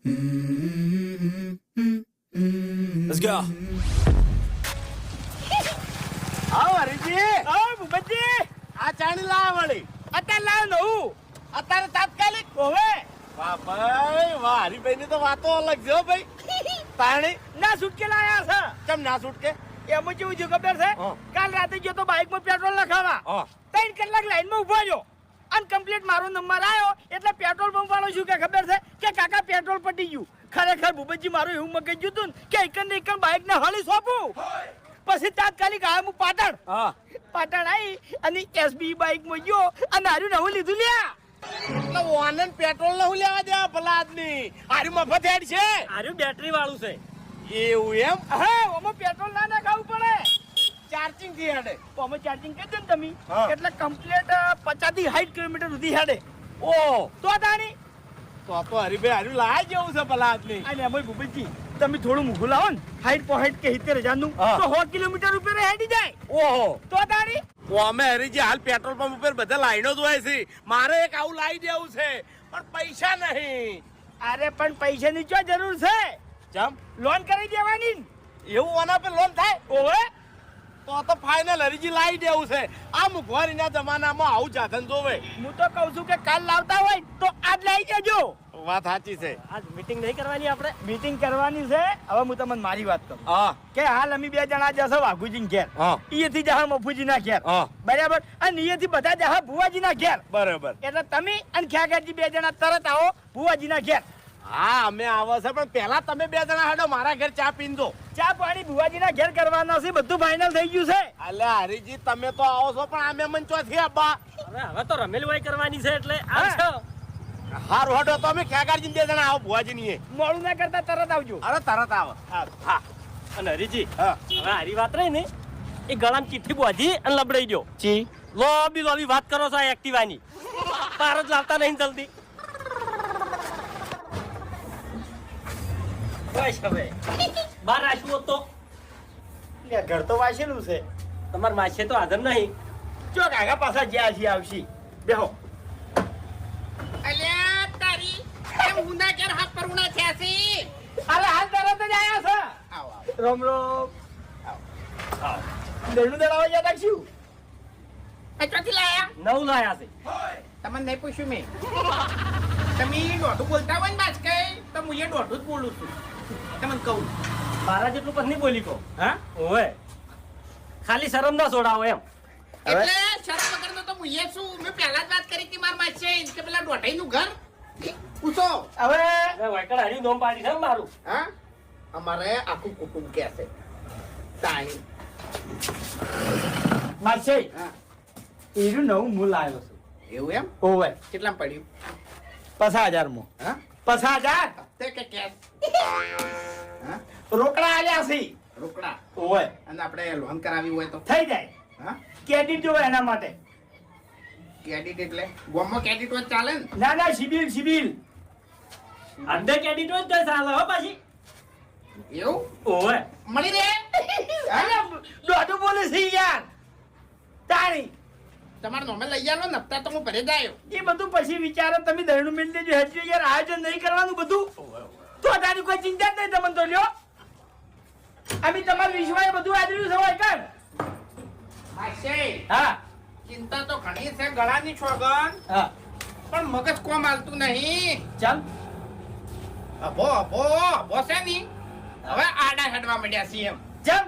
Let's go. આવો હરીજી. હા ભૂપતજી, આ ચાણી લાવ વળી. અત્યારે લાવ નવું. અત્યારે તાત્કાલિક. ઓવે વાહ ભાઈ વાહ, હરીભાઈ ની તો વાતો અલગ છે હો ભાઈ. તાણી ના છૂટકે લાયા છે. કેમ ના છૂટકે? એમાં કેવું થયું ખબર છે? હા. કાલ રાતે ગયો તો બાઇકમાં પેટ્રોલ નખાવા. હા. 3 કલાક લાઈનમાં ઉભા રહ્યો. અનકમ્પ્લીટ મારો નંબર આવ્યો એટલે પેટ્રોલ પંપ વાળો શું કે ખબર છે કે કાકા પેટ્રોલ પટી ગયું. ખરેખર ભૂપતજી મારું એવું મગજ ગયું તું ને કે એકન ને એકન બાઇક ને હળી સોંપું. પછી તાત્કાલિક આવ્યો હું પાટણ. હા. પાટણ આવી અને એસબી બાઇક માં ગયો અને હાર્યું નવું લીધું લ્યા. એટલે વાનન પેટ્રોલ ન લેવા દેવા ભલા આદમી. હારી મફત હેડ છે. હાર્યું બેટરી વાળું છે. એવું એમ? હા ઓમાં પેટ્રોલ ના નાખાવું પડે. ચાર્જિંગ થી હેડે. ઓમાં ચાર્જિંગ કરી દે ને તમે હા. એટલે કમ્પ્લીટ 50 થી 60 કિલોમીટર સુધી હેડે. ઓહ, તો તાણી તો હરીભાઈ હાર્યું લાય જેવું છે ભલા આદમી. અને એમાં ભૂપતજી તમે થોડું મૂકું લાવો ને 60 કે 70,000 નું હા. તો 100 કિલોમીટર ઉપર હેડી જાય. ઓહો, તો તાણી તો અમે હરીજી હાલ પેટ્રોલ પંપ ઉપર બધા લાઈનો જ હોય છે. મારે એક આવું લાવી દેવું છે પણ પૈસા નહીં. અરે પણ પૈસાની શું જરૂર છે? ચમ લોન કરી દેવાની ને. એવું ઓના પર લોન થાય? ઓવે તો ફાઇનલ હરીજી લાવી દેવું છે. આ મુખવારીના જમાનામાં આવું સાધન જોવે. હું તો કહું છું કે કાલ લાવતા હોય તો આજ લઈ જજો. વાત સાચી છે. આજ મીટિંગ નહીં કરવાની આપણે? મીટિંગ કરવાની છે. હવે હું તમને મારી વાત કરું હા કે હાલ અમે 2 જણા જશે વાઘુજી ઘેર. હા. અહીંયાથી જશે મફુજી ના ઘેર. હા. બરાબર. અને અહીંયાથી બધા જશે ભુવાજી ના ઘેર. બરાબર. એટલે તમે અને ખ્યાગાજી 2 જણા તરત આવો ભુવાજી ના ઘેર. હા અમે આવો છે પણ પહેલા તમે 2 જણા હેડો મારા ઘેર ચા પીને દો. ચા પાણી ભુવાજી ના ઘેર કરવાના છે. બધું ફાઇનલ થઈ ગયું છે. અલ્યા હરીજી તમે તો આવો છો પણ આમે મન ચોથી આબા. હવે તો રમેલવાઈ કરવાની છે એટલે આવશો. હારું હડો તો અમે ખેગારજી 2 જણા આવો ભુવાજી ની. મોડું ના કરતા તરત આવજો. અરે તરત આવો. હા. અને હરીજી હા. હવે હારી વાત રહી ને એ ગળામાં ચિઠ્ઠી બોધી અને લબડાઈ ગયો. ચી લોબી વાત કરો છો આ એક્ટિવાની. પાર જ લાવતા નહીં જલ્દી. બસ હવે બાર આશું હોત તો લે ઘર તો વાસેલું છે. તમાર માસે તો હાજર નહીં. ચો કાકા પાછા જ્યાં છે આવશી. બેહો. અલ્યા તારી કેમ ઉના ઘેર હાથ પરુણા થયા છે? અરે હાલ તરત જ આયા છે. આવો રોમ રોમ. દળનું દળાવા ગયા તા શું? ચોથી લાયા? નવ લાયા છે. તમને નહીં પૂછ્યું મેં. તમે દોઢું બોલતા હોય ને બાજ કઈ તો હું એ દોઢું જ બોલું છું. તમને કહું. મારા જેટલું પણ નહીં બોલી કહો. હા? ઓવે ખાલી શરમ ના છોડાવો એમ. એટલે શરમ વગરનો તો હું એ છું. મેં પહેલા જ વાત કરી હતી માર માસે કે પેલા દોઢાઈનું ઘર પૂછો. હવે હવે વાયકડ હારી નોમ પાડી છે ને મારું. હા અમારે આખું કુટુંબ કે છે તાણી. માસે હા એનું નવું મૂળ આવ્યો છું. એવું એમ? ઓવે કેટલામાં પડ્યું? 50,000 માં. હા 50,000 તે કે કેશ? હા રોકડા આલ્યા છે. રોકડા. ઓવે અને આપણે લોન કરાવી હોય તો? થઈ જાય. હા ક્રેડિટ જોવે એના માટે. ક્રેડિટ એટલે ગોમમાં ક્રેડિટ હોય તો ચાલે ને? ના ના સિબિલ. અંદર કેડિટ હોય તો ચાલે હો પાછી. એવું ઓવે મળી રહે? અરે દોઢું બોલે છે યાર. તાણી તમારે નોમે લઈ આલો ને હપ્તા તો હું ભરે જાયો. એ બધું પછી વિચારો. તમે દળનું મિલ દેજો. હેડજો યાર. આયોજન નહીં કરવાનું બધું. તો તારી કોઈ ચિંતા જ નહીં તમને તો લ્યો. અમે તમારા વિશ્વાએ બધું આદર્યું છે હોય કર. હાશે હા ચિંતા તો ઘણી છે ગળાની છોગન હા પણ મગજ કોમ હાલતું નહીં. ચાલ. અભો છે ની હવે આડા હેડવા માંડ્યા છે એમ. ચાલ.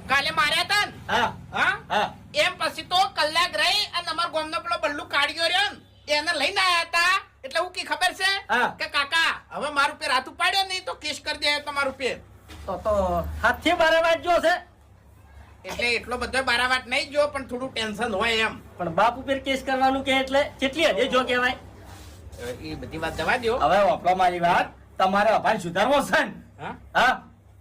કાલે માર્યા તા ને? હા હા હા એમ પછી તો કલાક રહી અને અમાર ગામનો પેલો બલ્લુ કાઢ્યો રહ્યો ને એને લઈને આયા હતા. એટલે હું કી ખબર છે હા. કે કાકા હવે મારું પેર હાથ ઉપાડ્યો નહીં તો કેસ કરી દે તમારું પેર. તો હાથથી બારે વાંચજો છે. એટલે એટલો બધો બારાવાટ નહીં જો પણ થોડું ટેન્શન હોય એમ. પણ બાપ ઉપર કેસ કરવાનું કે એટલે કેટલી હદે જો કહેવાય. એ બધી વાત જવા દો. હવે વાપરો મારી વાત. તમારે અભાન સુધારવો છે ને? હા હા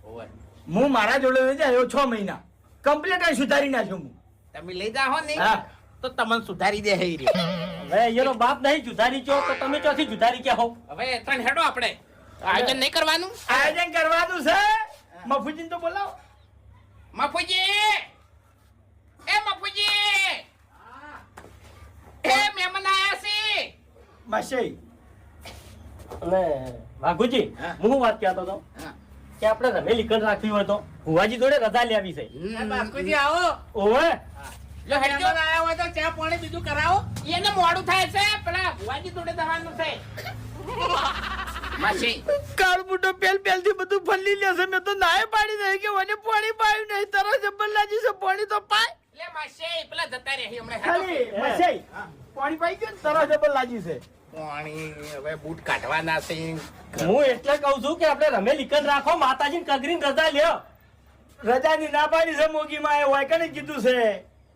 ઓય હું મારા જોડે રહી આવ્યો 6 મહિના કમ્પ્લીટ સુધારી નાખ્યો હું. તમે લઈ જાઓ ને હા. તો તમને સુધારી દે હઈ રે. હવે એનો બાપ નહીં જુધારી છો તો તમે ચોથી જુધારી ક્યાં હો. હવે ત્રણ હેડો આપણે આયોજન નહીં કરવાનું. આયોજન કરવાનું છે. મફુજીને તો બોલાવો. મફુજી એ મફુજી એ મહેમાન આયા છે. માસે અને વાઘુજી હા. હું વાત કહેતો હતો હા. કે આપણે રમે લીકન રાખવી હોય તો ભુવાજી જોડે રજા લેવી છે બાસ્કુજી આવો ઓવે જો હેડજો આયા હોય તો ચા પાણી બીજું કરાવો એને મોડું થાય છે પેલા ભુવાજી જોડે જવાનું છે માસી કાળ બુડો પેલથી બધું ફલી લેશે મેં તો નાય પાડી દઈ કે મને પાણી પાયું નહીં તારા જબ્બર લાજી છે પાણી તો પાય લે માસી પેલા જતા રહે હમણાં ખાલી મસાઈ પાણી પાઈ ગયો ને તારા જબ્બર લાજી છે પાણી હવે બૂટ કાઢવાના છે હું એટલે કહું છું કે આપણે રમે લીકન રાખો માતાજીને કગરીને રજા લ્યો રજાની ના પાડી છે મોગીમાં એ હોય કને કીધું છે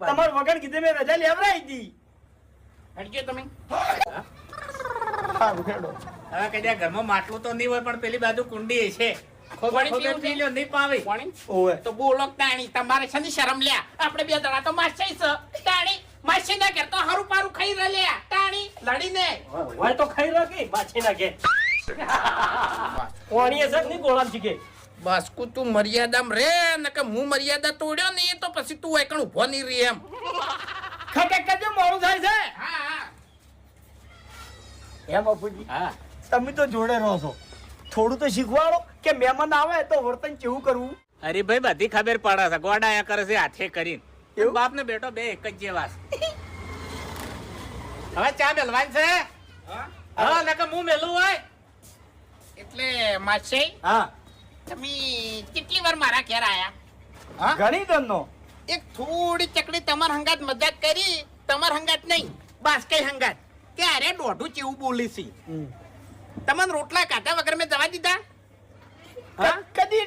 તમાર વગર કીધે મેં રજા લેવરાઈ હતી હેડજો તમે સારું હેડો હવે કદાચ ઘરમાં માટલું તો નહીં હોય પણ પેલી બાજુ કુંડી છે પાણી પીવું પી લ્યો નહીં પાવે પાણી ઓવે તો બોલો તાણી તમારે છે ને શરમ લ્યા આપણે બે દડા તો માસી છે તાણી માસી ના ઘેર તો હારું પારું ખાઈ રહ્યા તાણી લડીને હોય તો ખાઈ રાખી બાછી નાખે કોણીએ છે નહીં ગોળામ શીખે બસ તું મર્યાદામાં રે ને કે હું મર્યાદા તોડ્યો ને તો પછી તું એકણ ઉભો નહીં રહી એમ ખટક કરજો મોડું થાય છે હા હા એમ બાપુજી હા તમે તો જોડે રહો છો થોડું તો શીખવાડો કે મહેમાન આવે તો વર્તન કેવું કરવું અરે ભાઈ બધી ખબર પડે છે ગોડાયા કરે છે હાથે કરીને એવું? બાપ ને બેટો બે એક જ જેવા છે હવે ચા મેલવાન છે હા નકે હું મેલું હોય એટલે માસી હા તમે કેટલી વાર મારા ઘેર આયા હા ઘણી દનનો એક થોડી ચકડી તમાર હંગાત મજાક કરી તમાર હંગાત નહીં બસ કઈ હંગાત કે અરે દોઢું ચેવું બોલી છે તમને રોટલા કાઢા વગર મેં જવા દીધા હા? કદી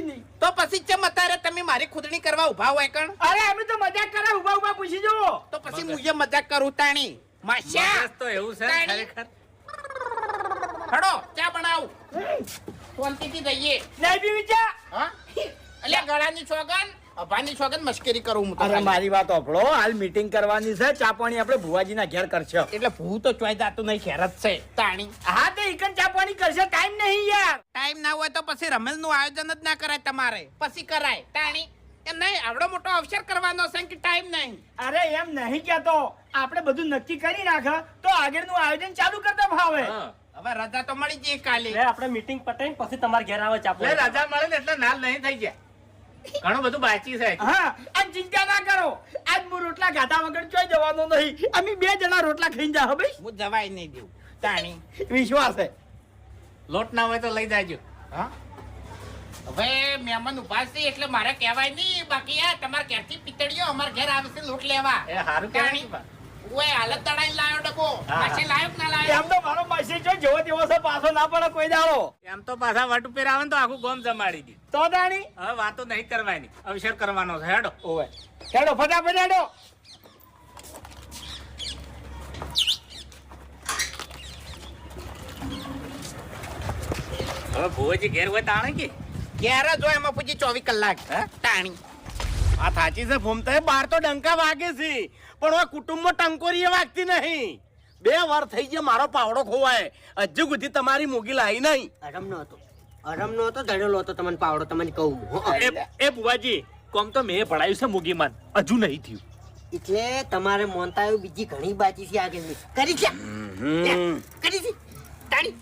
નહીં તો પછી ચમ અત્યારે તમે મારી ખુદણી કરવા ઉભા હોય કણ અરે અમે તો મજાક કરે ઉભા ઉભા પૂછી જુઓ તો પછી મુજે મજાક કરું તાણી માસ્યા તો એવું છે તાણી. ખરેખર હડો ચા બનાવ શાંતિથી જઈએ નહીં બી વિચાર હા અલ્યા ગળાની છોગન અભાની છોગન મશ્કરી કરું હું તો અરે ખાલી. મારી વાત ઓફળો હાલ મીટિંગ કરવાની છે ચા પાણી આપણે ભુવાજીના ઘેર કરશે એટલે ભૂ તો ચોય જાતું નહીં ખેર જ છે તાણી હા તો ઈકન ચા પાણી કરશે ટાઈમ નહીં યાર ટાઈમ ના હોય તો પછી રમેલ નું આયોજન જ ના કરાય તમારે પછી કરાય તાણી એમ નહીં આવડો મોટો અવસર કરવાનો છે કે ટાઈમ નહીં અરે એમ નહીં કહેતો આપણે બધું નક્કી કરી નાખે તો આગળનું આયોજન ચાલુ કરતા ભાવે હવે રજા તો મળી જઈ કાલે લે આપણે મીટિંગ પતાઈને પછી તમારે ઘેર આવે ચાપો લે રાજા મળે ને એટલે નાલ નહીં થઈ જાય ઘણું બધું બાકી છે હા અને ચિંતા ના કરો આજ હું રોટલા ખાધા વગર ચોય જવાનો નહીં અમે બે જણા રોટલા ખાઈને જા ભાઈ હું જવાય નહીં દઉં તાણી વિશ્વાસ છે લોટ ના હોય તો લઈ જાજો હા હવે મહેમાન ઉભા છે એટલે મારે કહેવાય નહીં બાકી યાર તમારા ઘેરથી પિતળીઓ અમારા ઘેર આવે છે લોટ લેવા એ હારું તાણી ઓય હાલત તડાઈને લાયો ડબ્બો માસી લાયો કે ના લાયો એમ તો મારો માસી જો જેવો તેવો છે પાછો ના પડે કોઈ દાડો એમ તો પાછા વટ ઉપર આવે ને તો આખું ગોમ જમાડી દી તો દાણી હવે વાતો નહીં કરવાની અવસર કરવાનો છે હેડો ઓવે હેડો ફટાફટ હેડો હવે ભુવાજી ઘેર હોય તાણે કે ઘેર જ હોય એમાં પૂછી 24 કલાક તાણી આ સાચી છે ફોમતા બાર તો ડંકા વાગે છે પણ હવે કુટુંબમાં ટંકોરી વાગતી નહીં 2 વાર થઈ ગયા મારો પાવડો ખોવાય હજુ સુધી તમારી મોગી લાવી નહીં અરમનો હતો ધડેલો હતો તમને પાવડો તમને કહું એ બુવાજી કોમ તો મેં ભણાયું છે મોગીમાન હજુ નહીં થયું એટલે તમારે મોનતા એવું બીજી ઘણી બાકી છે આગળની કરી છે કરી છે તાળી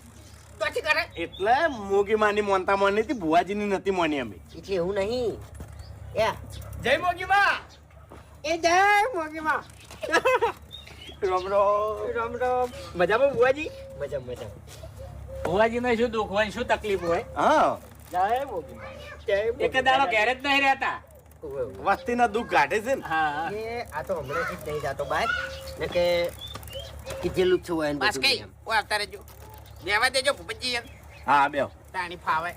તો આથી કરે એટલે મોગીમાની મોનતા મોની હતી બુવાજીની નથી મોની અમે એટલે એવું નહીં એ જય મોગીમાં એ જય મોગીમાં રામ રામ મજામાં બુવાજી મજા બુવાજીને શું દુઃખ હોય શું તકલીફ હોય હા જય મોગીમાં એક દાડો ઘેરે જ નહીં રહેતા વસ્તીના દુઃખ કાઢે છે ને હા એ આ તો હમણાંથી જ નહીં જાતો બહાર ને કે કીધેલું જ છે હોય એનું બસ બધું કઈ એમ. ઓ આવતા રહેજો બેવા દેજો ભૂપતજી એમ હા બે તાણી ફાવે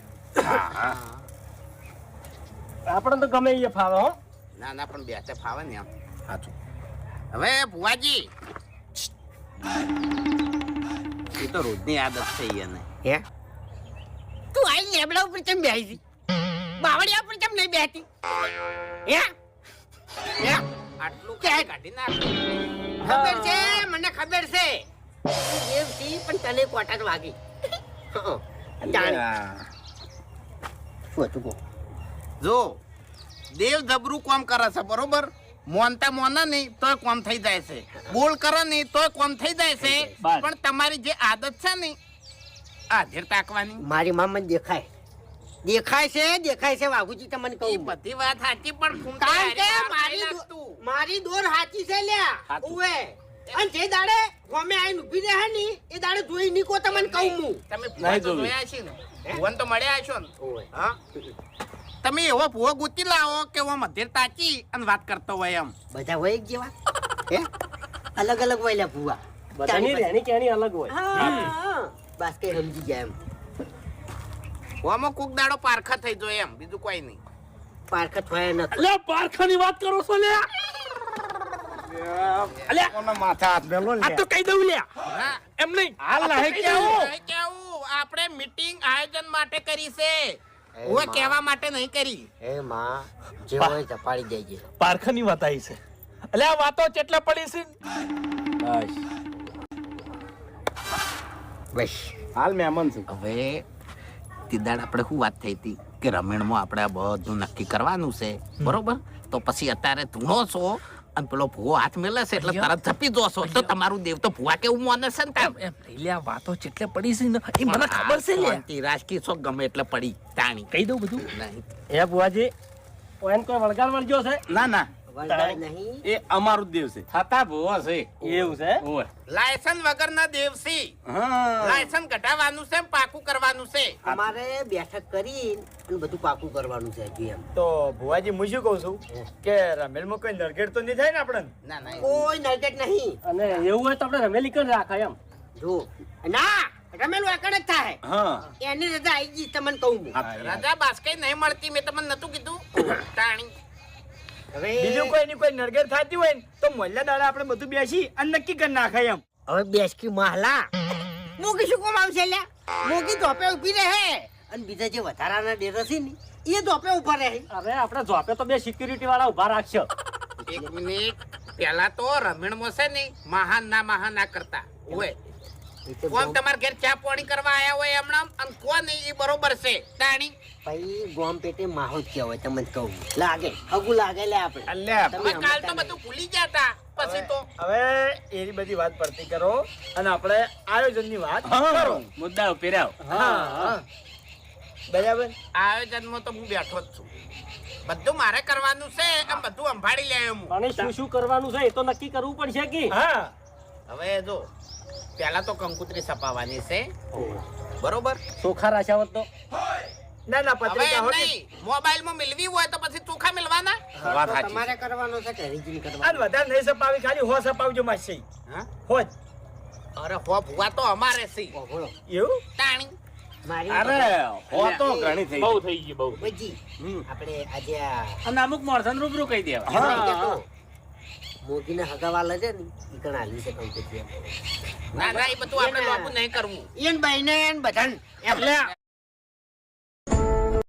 આપણે તો ગમે એ ફાવે હો ના ના પણ બે તે ફાવે ને એમ સાચું હવે ભુવાજી એ તો રોજની આદત છે એને હે તું આઈ લેબડા ઉપર કેમ બેહી છી બાવળિયા ઉપર કેમ નહીં બેહતી હે હે આટલું કે કાઢી નાખ ખબર છે મને ખબર છે દેવ છી પણ તને કોટા જ વાગી જાણ શું હતું કહો જો દેવ જબરું કામ કરે છે બરોબર મોનતા મોના નહીં તોય કોમ થઈ જાય છે બોલ કરે નહીં તોય કોમ થઈ જાય છે બસ. પણ તમારી જે આદત છે ને આધેર તાકવાની મારી મામા દેખાય દેખાય છે વાઘુજી તમને એ કહું બધી વાત સાચી પણ ફૂમતા કારણ કે હારી મારી નહીં દો- લાગતું. મારી દોર હાચી છે લ્યા હાચું. ઉવે અને જે દાડે ગમે આઈને ઊભી રહે ની એ દાડે જોઈ નીકો તમને કહું હું તમે ભૂવા તો જોયું. જોયા છે ને ભુવન તો મળ્યા છો ને ઓવે. હા તમે એવો ભૂવો ગુતી લાવો કે હું મધેર તાચી અને વાત કરતો હોય એમ બધા હોય એક જેવા હે અલગ અલગ હોય લ્યા ભૂવા બધાની રહેણી કેણી અલગ હોય હા બસ કઈ સમજી જાય એમ ઓમાં કોક દાડો પારખા થઈ જાય એમ બીજું કોઈ નહીં પારખત હોય નથી અલ્યા પારખાની વાત કરો છો લ્યા અલ્યા કોના માથા હાથ મેલો આ તો કહી દઉં લ્યા હા એમ નહીં હાલ નહીં કેવું આપણે મીટિંગ આયોજન માટે કરી છે હું કહેવા માટે નહીં કરી હે માં જે હોય ઝપાડી દેજે પારખાની વાત આવી છે અલ્યા આ વાતો ચેટલા પડી છે બસ હાલ મહેમાન છે હવે તીદાડ આપણે શું વાત થઈ હતી કે રમેણમાં આપણે આ બધું નક્કી કરવાનું છે બરોબર તો પછી અત્યારે ધૂણો છો અને પેલો ભૂવો હાથ મેલે છે એટલે તરત ઝપી દો છો તો તમારું દેવ તો ભૂવા કેવું માને છે ને તાર લ્યા વાતો ચેટલે પડી છે ને એ મને ખબર છે લ્યા શાંતિ, રાજકીય શોખ ગમે એટલે પડી તાણી કહી દઉં બધું નહીં. હે બુઆજી ઓયન કોઈ વળગાડ વળગ્યો છે ના ના વળગાડ નહીં એ અમારું જ દેવ છે થતા ભૂવો છે એવું છે ઓય લાયસન્સ વગરના દેવસી હા લાયસન્સ કઢાવવાનું છે પાકું કરવાનું છે અમારે બેઠક કરી અને બધું પાકું કરવાનું છે હજી એમ તો ભુવાજી હું શું કહું છું કે રમેલમાં કોઈ નરગેડ તો નહીં થાય ને આપણને ના ના કોઈ નરગટ નહીં અને એવું હોય તો આપણે રમેલી કર રાખાય એમ જો ના રમેલું એકડ જ થાય હા એની રજા આવી ગઈ તમને કહું હું રાજા બાસ્કઈ નહીં મળતી મેં તમને નતું કીધું તાણી હવે બીજું કોઈ ની કોઈ નરગેડ થતી હોય ને તો મોલ્લા દાડા આપણે બધું બેસી અને નક્કી કરી નાખાય એમ હવે બેસકી મહલા મોગી શું કોમ આવશે લ્યા મોગી ધોપે ઊભી રહે અને બીજા જે વધારાના ડેરા છે ને એ ધોપે ઉભા રહે અરે આપણે જોપે તો બે સિક્યુરિટી વાળા ઉભા રાખશો એક મિનિટ પેલા તો રમેણમાં છે ને મહાન ના કરતા હોય કોણ તમારા ઘેર ચા પાણી કરવા આયા હોય હમણાં અને કોણ એ બરોબર છે તાણી ભાઈ ગોમ પેટે માહોલ કહેવાય તમને કહું લાગે હગું લાગે લે આપણે અલ્યા તમે હવે કાલ તો સમજતા બધું ભૂલી જતા પછી તો હવે એની બધી વાત પડતી કરો અને આપણે આયોજનની વાત હા કરો મુદ્દા ઉપેરાવ હા બરાબર આયોજનમાં તો હું બેઠો જ છું બધું મારે કરવાનું છે એમ બધું સંભાળી લે હું અને શું શું કરવાનું છે એ તો નક્કી કરવું પડશે કે હા હવે જો પેલા તો કંકુતરી સપાવાની છે બરોબર ચોખા રાશાવત તો ના ના હવે પત્રિકા એમ હોતી નહીં મોબાઈલમાં મિલવી હોય તો પછી ચોખા મિલવાના વાત તો સાચી તમારે કરવાનો છે કે રીજન અને કરવાનો વધારે નહીં સપાવી ખાલી હો સપાવજો માસી હા? હો જ અરે હો ભૂવા તો અમારે છે ઓહળો એવું તાણી મારી અરે હો તો ઘણી થઈ બહુ થઈ ગઈ બહુ બજી આપણે આજે અને અમુક માણસોને રૂબરૂ કહી દેવા આ મોગીને હગાવાલા છે ને ઈ કણ હાલી છે કંકુતરી ના ના એ બધું આપણે લોબુ નહીં કરવું એન બાઈને એન બધાને એમ